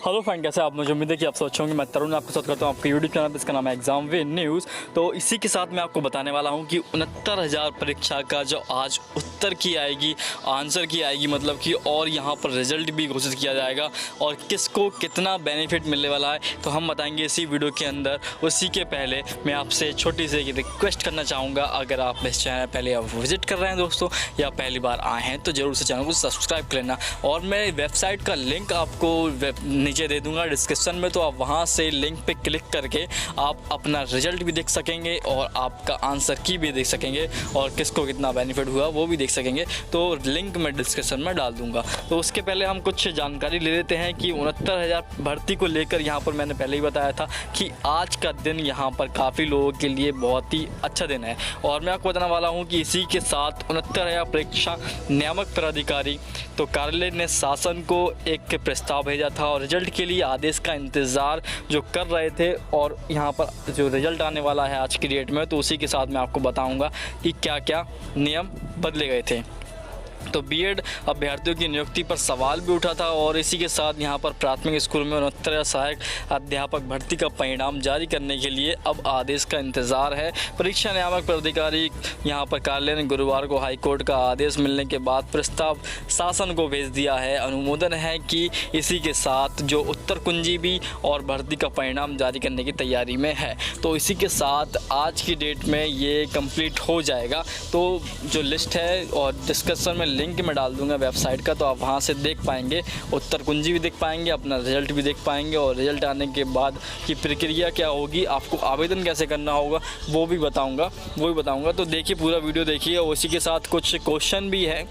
Hello friend, कैसे आप? मुझे उम्मीद है कि आप सब अच्छे होंगे। मैं तरुण आपके साथ करता हूँ आपके यूट्यूब चैनल पर, इसका नाम है एग्जाम वे न्यूज़। तो इसी के साथ मैं आपको बताने वाला हूँ कि 69,000 परीक्षा का जो आज उत्तर की आएगी, आंसर की आएगी मतलब कि, और यहाँ पर रिजल्ट भी घोषित किया जाएगा और किसको कितना बेनिफिट मिलने वाला है तो हम बताएंगे इसी वीडियो के अंदर। उसी के पहले मैं आपसे छोटी सी रिक्वेस्ट करना चाहूँगा, अगर आप इस चैनल पहले आप विजिट कर रहे हैं दोस्तों या पहली बार आए हैं तो ज़रूर से चैनल को सब्सक्राइब कर लेना। और मैं वेबसाइट का लिंक आपको नीचे दे दूंगा डिस्क्रिप्शन में, तो आप वहां से लिंक पे क्लिक करके आप अपना रिजल्ट भी देख सकेंगे और आपका आंसर की भी देख सकेंगे और किसको कितना बेनिफिट हुआ वो भी देख सकेंगे। तो लिंक मैं डिस्क्रिप्शन में डाल दूंगा। तो उसके पहले हम कुछ जानकारी ले लेते हैं कि 69,000 भर्ती को लेकर यहाँ पर मैंने पहले ही बताया था कि आज का दिन यहाँ पर काफ़ी लोगों के लिए बहुत ही अच्छा दिन है। और मैं आपको बताने वाला हूँ कि इसी के साथ 69,000 परीक्षा नियामक प्राधिकारी तो कार्यालय ने शासन को एक प्रस्ताव भेजा था और रिजल्ट के लिए आदेश का इंतज़ार जो कर रहे थे। और यहाँ पर जो रिजल्ट आने वाला है आज की डेट में, तो उसी के साथ मैं आपको बताऊंगा कि क्या क्या नियम बदले गए थे। तो बीएड अभ्यर्थियों की नियुक्ति पर सवाल भी उठा था और इसी के साथ यहाँ पर प्राथमिक स्कूल में 69 सहायक अध्यापक भर्ती का परिणाम जारी करने के लिए अब आदेश का इंतज़ार है। परीक्षा नियामक प्राधिकारी यहाँ पर कार्यालय ने गुरुवार को हाईकोर्ट का आदेश मिलने के बाद प्रस्ताव शासन को भेज दिया है। अनुमोदन है कि इसी के साथ जो उत्तर कुंजी भी और भर्ती का परिणाम जारी करने की तैयारी में है। तो इसी के साथ आज की डेट में ये कंप्लीट हो जाएगा। तो जो लिस्ट है और डिस्कशन में लिंक में डाल दूंगा वेबसाइट का, तो आप वहां से देख पाएंगे, उत्तर कुंजी भी देख पाएंगे, अपना रिजल्ट भी देख पाएंगे और रिजल्ट आने के बाद की प्रक्रिया क्या होगी, आपको आवेदन कैसे करना होगा वो भी बताऊंगा। तो देखिए, पूरा वीडियो देखिए। और उसी के साथ कुछ क्वेश्चन भी है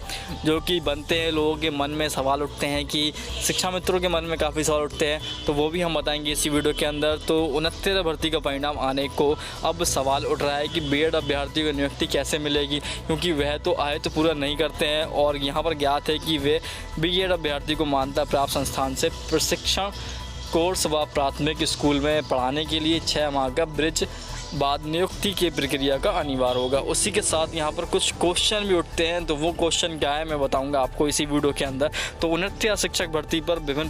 जो कि बनते हैं, लोगों के मन में सवाल उठते हैं कि शिक्षा मित्रों के मन में काफ़ी सवाल उठते हैं, तो वो भी हम बताएंगे इसी वीडियो के अंदर। तो 69 भर्ती का परिणाम आने को अब सवाल उठ रहा है कि बीएड अभ्यर्थियों को नियुक्ति कैसे मिलेगी, क्योंकि वह तो आए तो पूरा नहीं करते हैं। और यहाँ पर ज्ञात है कि वे बीएड अभ्यर्थी को मान्यता प्राप्त संस्थान से प्रशिक्षण कोर्स व प्राथमिक स्कूल में पढ़ाने के लिए 6 माह का ब्रिज बाद नियुक्ति की प्रक्रिया का अनिवार्य होगा। उसी के साथ यहाँ पर कुछ क्वेश्चन भी उठते हैं, तो वो क्वेश्चन क्या है मैं बताऊंगा आपको इसी वीडियो के अंदर। तो 69 शिक्षक भर्ती पर विभिन्न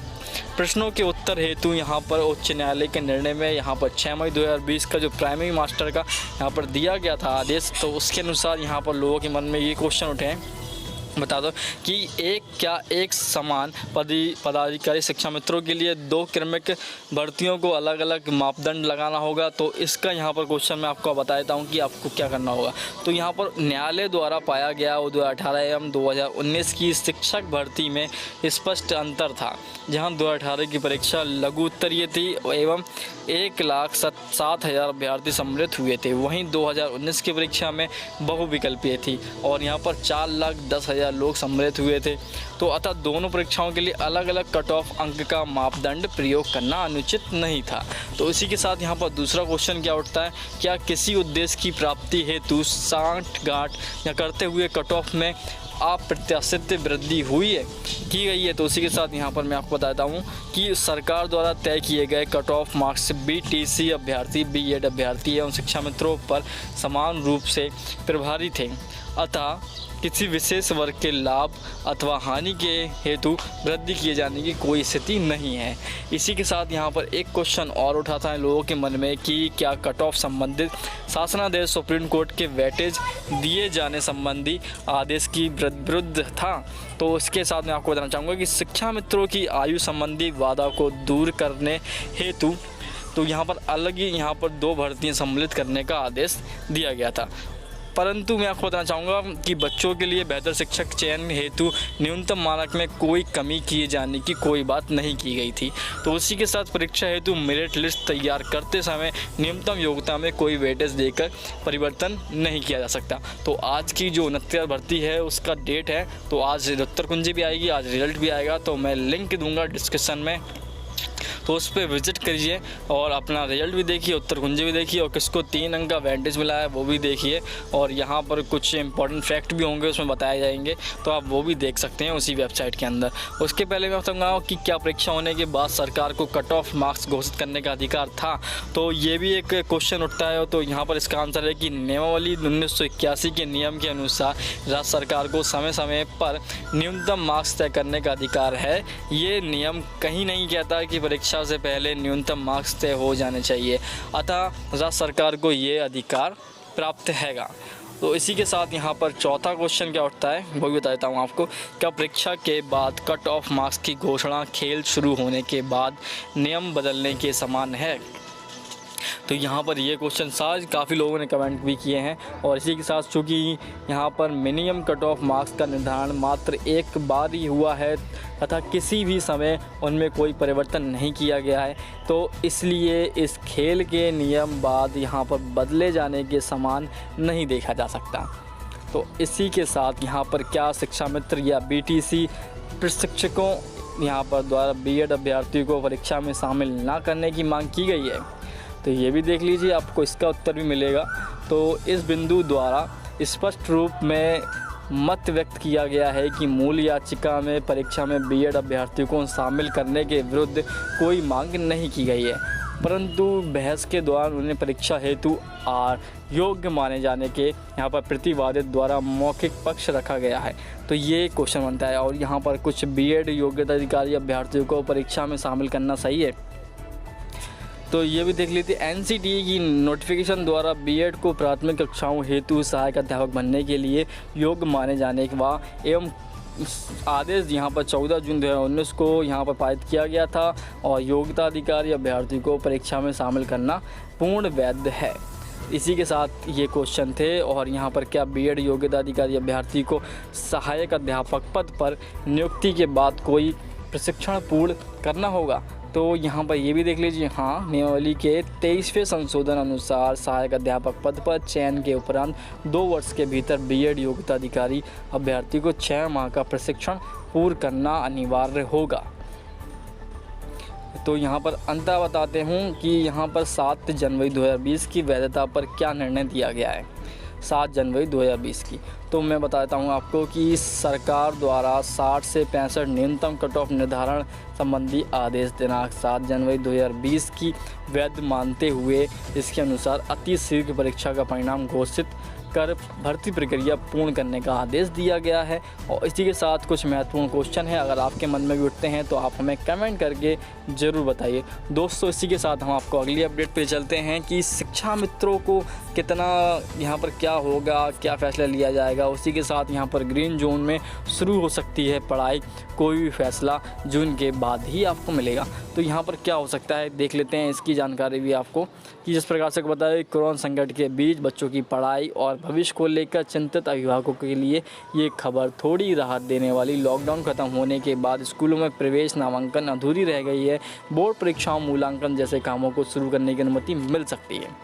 प्रश्नों के उत्तर हेतु यहाँ पर उच्च न्यायालय के निर्णय में यहाँ पर 6 मई 2020 का जो प्राइमरी मास्टर का यहाँ पर दिया गया था आदेश, तो उसके अनुसार यहाँ पर लोगों के मन में ये क्वेश्चन उठे हैं। बता दो कि एक समान पदाधिकारी शिक्षा मित्रों के लिए 2 क्रमिक भर्तियों को अलग अलग मापदंड लगाना होगा। तो इसका यहाँ पर क्वेश्चन मैं आपको बता देता हूँ कि आपको क्या करना होगा। तो यहाँ पर न्यायालय द्वारा पाया गया 2018 एवं 2019 की शिक्षक भर्ती में स्पष्ट अंतर था, जहाँ 2018 की परीक्षा लघु उत्तरीय थी एवं 1,07,000 अभ्यर्थी सम्मिलित हुए थे, वहीं 2019 की परीक्षा में बहुविकल्पीय थी और यहाँ पर 4,10,000 लोग सम्मिलित हुए थे। तो अतः दोनों परीक्षाओं के लिए अलग अलग कट ऑफ अंक का मापदंड प्रयोग करना अनुचित नहीं था। तो इसी के साथ यहाँ पर दूसरा क्वेश्चन क्या उठता है, क्या किसी उद्देश्य की प्राप्ति हेतु सांठ-गांठ या करते हुए कट ऑफ में अप्रत्याशित वृद्धि की गई है। तो उसी के साथ यहाँ पर मैं आपको बताता हूँ कि सरकार द्वारा तय किए गए कट ऑफ मार्क्स बीटीसी अभ्यर्थी, बीएड अभ्यर्थी एवं शिक्षा मित्रों पर समान रूप से प्रभावी थे, अतः किसी विशेष वर्ग के लाभ अथवा हानि के हेतु वृद्धि किए जाने की कोई स्थिति नहीं है। इसी के साथ यहाँ पर एक क्वेश्चन और उठाता है लोगों के मन में कि क्या कट ऑफ संबंधित शासनादेश सुप्रीम कोर्ट के वेटेज दिए जाने संबंधी आदेश की विरुद्ध था। तो इसके साथ मैं आपको बताना चाहूँगा कि शिक्षा मित्रों की आयु संबंधी बाधा को दूर करने हेतु तो यहाँ पर अलग ही यहाँ पर 2 भर्तियाँ सम्मिलित करने का आदेश दिया गया था। परंतु मैं आपको बताना चाहूँगा कि बच्चों के लिए बेहतर शिक्षक चयन हेतु न्यूनतम मानक में कोई कमी किए जाने की कोई बात नहीं की गई थी। तो उसी के साथ परीक्षा हेतु मेरिट लिस्ट तैयार करते समय न्यूनतम योग्यता में कोई वेटेज देकर परिवर्तन नहीं किया जा सकता। तो आज की जो 69 भर्ती है उसका डेट है, तो आज उत्तर कुंजी भी आएगी, आज रिजल्ट भी आएगा, तो मैं लिंक दूँगा डिस्क्रिप्शन में। तो उस पर विज़िट करिए और अपना रिजल्ट भी देखिए, उत्तर कुंजी भी देखिए और किसको 3 अंक का वेंटेज मिला है वो भी देखिए। और यहाँ पर कुछ इंपॉर्टेंट फैक्ट भी होंगे उसमें बताए जाएंगे, तो आप वो भी देख सकते हैं उसी वेबसाइट के अंदर। उसके पहले मैं बताऊँगा कि क्या परीक्षा होने के बाद सरकार को कट ऑफ मार्क्स घोषित करने का अधिकार था, तो ये भी एक क्वेश्चन उठता है। तो यहाँ पर इसका आंसर है कि नियमावली 1981 के नियम के अनुसार राज्य सरकार को समय समय पर न्यूनतम मार्क्स तय करने का अधिकार है। ये नियम कहीं नहीं कहता कि परीक्षा से पहले न्यूनतम मार्क्स तय हो जाने चाहिए, अतः राज्य सरकार को ये अधिकार प्राप्त हैगा। तो इसी के साथ यहाँ पर चौथा क्वेश्चन क्या उठता है वो भी बता देता हूँ आपको। क्या परीक्षा के बाद कट ऑफ मार्क्स की घोषणा खेल शुरू होने के बाद नियम बदलने के समान है? तो यहाँ पर ये क्वेश्चन आज काफ़ी लोगों ने कमेंट भी किए हैं। और इसी के साथ चूँकि यहाँ पर मिनिमम कट ऑफ मार्क्स का निर्धारण मात्र एक बार ही हुआ है तथा किसी भी समय उनमें कोई परिवर्तन नहीं किया गया है, तो इसलिए इस खेल के नियम बाद यहाँ पर बदले जाने के समान नहीं देखा जा सकता। तो इसी के साथ यहाँ पर क्या शिक्षा मित्र या BTC प्रशिक्षकों यहाँ पर द्वारा B.Ed अभ्यर्थियों को परीक्षा में शामिल ना करने की मांग की गई है? तो ये भी देख लीजिए, आपको इसका उत्तर भी मिलेगा। तो इस बिंदु द्वारा स्पष्ट रूप में मत व्यक्त किया गया है कि मूल याचिका में परीक्षा में B.Ed अभ्यर्थियों को शामिल करने के विरुद्ध कोई मांग नहीं की गई है, परंतु बहस के दौरान उन्हें परीक्षा हेतु योग्य माने जाने के यहाँ पर प्रतिवादित द्वारा मौखिक पक्ष रखा गया है। तो ये क्वेश्चन बनता है। और यहाँ पर कुछ B.Ed योग्यता अधिकारी अभ्यर्थियों को परीक्षा में शामिल करना सही है? तो ये भी देख लीजिए, NCTE की नोटिफिकेशन द्वारा B.Ed को प्राथमिक कक्षाओं हेतु सहायक अध्यापक बनने के लिए योग्य माने जाने के बाद एवं आदेश यहाँ पर 14 जून 2019 को यहाँ पर पारित किया गया था और योग्यता अधिकारी अभ्यर्थी को परीक्षा में शामिल करना पूर्ण वैध है। इसी के साथ ये क्वेश्चन थे। और यहाँ पर क्या B.Ed योग्यता अधिकारी अभ्यर्थी को सहायक अध्यापक पद पर नियुक्ति के बाद कोई प्रशिक्षण पूर्ण करना होगा? तो यहाँ पर ये भी देख लीजिए, हाँ, नियमावली के 23वें संशोधन अनुसार सहायक अध्यापक पद पर चयन के उपरांत 2 वर्ष के भीतर B.Ed योग्यता अधिकारी अभ्यर्थी को 6 माह का प्रशिक्षण पूर्ण करना अनिवार्य होगा। तो यहाँ पर अंततः बताते हूँ कि यहाँ पर 7 जनवरी 2020 की वैधता पर क्या निर्णय दिया गया है। 7 जनवरी 2020 की तो मैं बताता हूँ आपको कि सरकार द्वारा 60 से 65 न्यूनतम कट ऑफ निर्धारण संबंधी आदेश दिनांक 7 जनवरी 2020 की वैध मानते हुए इसके अनुसार अति शीघ्र परीक्षा का परिणाम घोषित कर भर्ती प्रक्रिया पूर्ण करने का आदेश दिया गया है। और इसी के साथ कुछ महत्वपूर्ण क्वेश्चन है, अगर आपके मन में भी उठते हैं तो आप हमें कमेंट करके ज़रूर बताइए। दोस्तों, इसी के साथ हम आपको अगली अपडेट पे चलते हैं कि शिक्षा मित्रों को कितना यहाँ पर क्या होगा, क्या फ़ैसला लिया जाएगा। उसी के साथ यहाँ पर ग्रीन जोन में शुरू हो सकती है पढ़ाई, कोई भी फैसला जून के बाद ही आपको मिलेगा। तो यहाँ पर क्या हो सकता है देख लेते हैं, इसकी जानकारी भी आपको कि जिस प्रकार से बताया कोरोना संकट के बीच बच्चों की पढ़ाई और भविष्य को लेकर चिंतित अभिभावकों के लिए ये खबर थोड़ी राहत देने वाली। लॉकडाउन खत्म होने के बाद स्कूलों में प्रवेश, नामांकन अधूरी रह गई है। बोर्ड परीक्षाओं, मूल्यांकन जैसे कामों को शुरू करने की अनुमति मिल सकती है।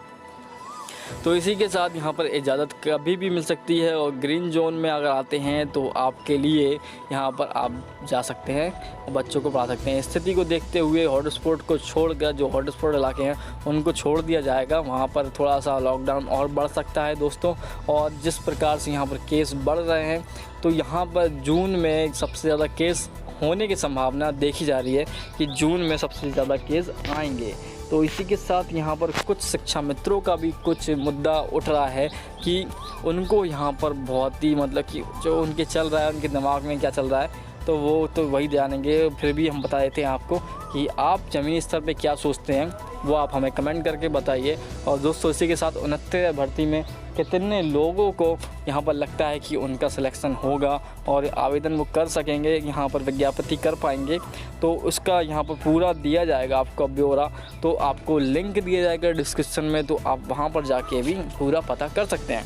तो इसी के साथ यहाँ पर इजाज़त कभी भी मिल सकती है। और ग्रीन जोन में अगर आते हैं तो आपके लिए यहाँ पर आप जा सकते हैं और बच्चों को पढ़ा सकते हैं। स्थिति को देखते हुए हॉटस्पॉट को छोड़कर, जो हॉटस्पॉट इलाके हैं उनको छोड़ दिया जाएगा। वहाँ पर थोड़ा सा लॉकडाउन और बढ़ सकता है दोस्तों। और जिस प्रकार से यहाँ पर केस बढ़ रहे हैं तो यहाँ पर जून में सबसे ज़्यादा केस होने की संभावना देखी जा रही है कि जून में सबसे ज़्यादा केस आएंगे। तो इसी के साथ यहाँ पर कुछ शिक्षा मित्रों का भी कुछ मुद्दा उठ रहा है कि उनको यहाँ पर बहुत ही मतलब कि जो उनके चल रहा है, उनके दिमाग में क्या चल रहा है तो वो तो वही जानेंगे। फिर भी हम बता देते हैं आपको कि आप ज़मीनी स्तर पे क्या सोचते हैं, वो आप हमें कमेंट करके बताइए। और दोस्तों, इसी के साथ 69 भर्ती में कितने लोगों को यहाँ पर लगता है कि उनका सिलेक्शन होगा और आवेदन वो कर सकेंगे, यहाँ पर विज्ञापति कर पाएंगे, तो उसका यहाँ पर पूरा दिया जाएगा आपको ब्यौरा। तो आपको लिंक दिया जाएगा डिस्क्रिप्शन में, तो आप वहाँ पर जाके भी पूरा पता कर सकते हैं।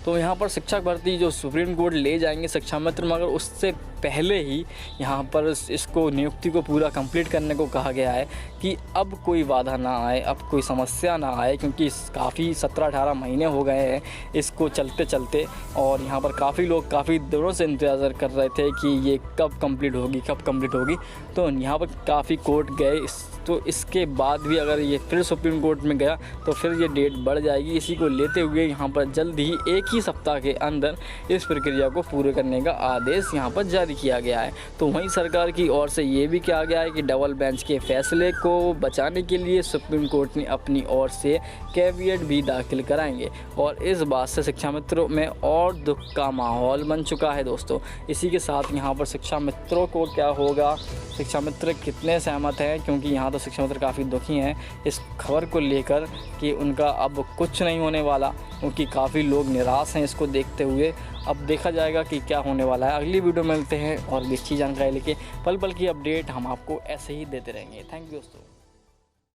तो यहाँ पर शिक्षक भर्ती जो सुप्रीम कोर्ट ले जाएंगे शिक्षा मित्र, मगर उससे पहले ही यहाँ पर इसको नियुक्ति को पूरा कंप्लीट करने को कहा गया है कि अब कोई बाधा ना आए, अब कोई समस्या ना आए, क्योंकि काफ़ी 17-18 महीने हो गए हैं इसको चलते चलते। और यहाँ पर काफ़ी लोग काफ़ी दिनों से इंतज़ार कर रहे थे कि ये कब कंप्लीट होगी। तो यहाँ पर काफ़ी कोर्ट गए, तो इसके बाद भी अगर ये फिर सुप्रीम कोर्ट में गया तो फिर ये डेट बढ़ जाएगी। इसी को लेते हुए यहाँ पर जल्द ही एक ही सप्ताह के अंदर इस प्रक्रिया को पूरे करने का आदेश यहाँ पर जारी किया गया है। तो वहीं सरकार की ओर से ये भी कहा गया है कि डबल बेंच के फैसले को बचाने के लिए सुप्रीम कोर्ट ने अपनी ओर से कैविएट भी दाखिल कराएंगे। और इस बात से शिक्षा मित्रों में और दुख का माहौल बन चुका है दोस्तों। इसी के साथ यहाँ पर शिक्षा मित्रों को क्या होगा, शिक्षा मित्र कितने सहमत हैं, क्योंकि यहाँ तो शिक्षा मित्र काफ़ी दुखी हैं इस खबर को लेकर कि उनका अब कुछ नहीं होने वाला, क्योंकि काफ़ी लोग निराश हैं इसको देखते हुए। अब देखा जाएगा कि क्या होने वाला है। अगली वीडियो में मिलते हैं और भी अच्छी जानकारी लेके। पल पल की अपडेट हम आपको ऐसे ही देते रहेंगे। थैंक यू दोस्तों।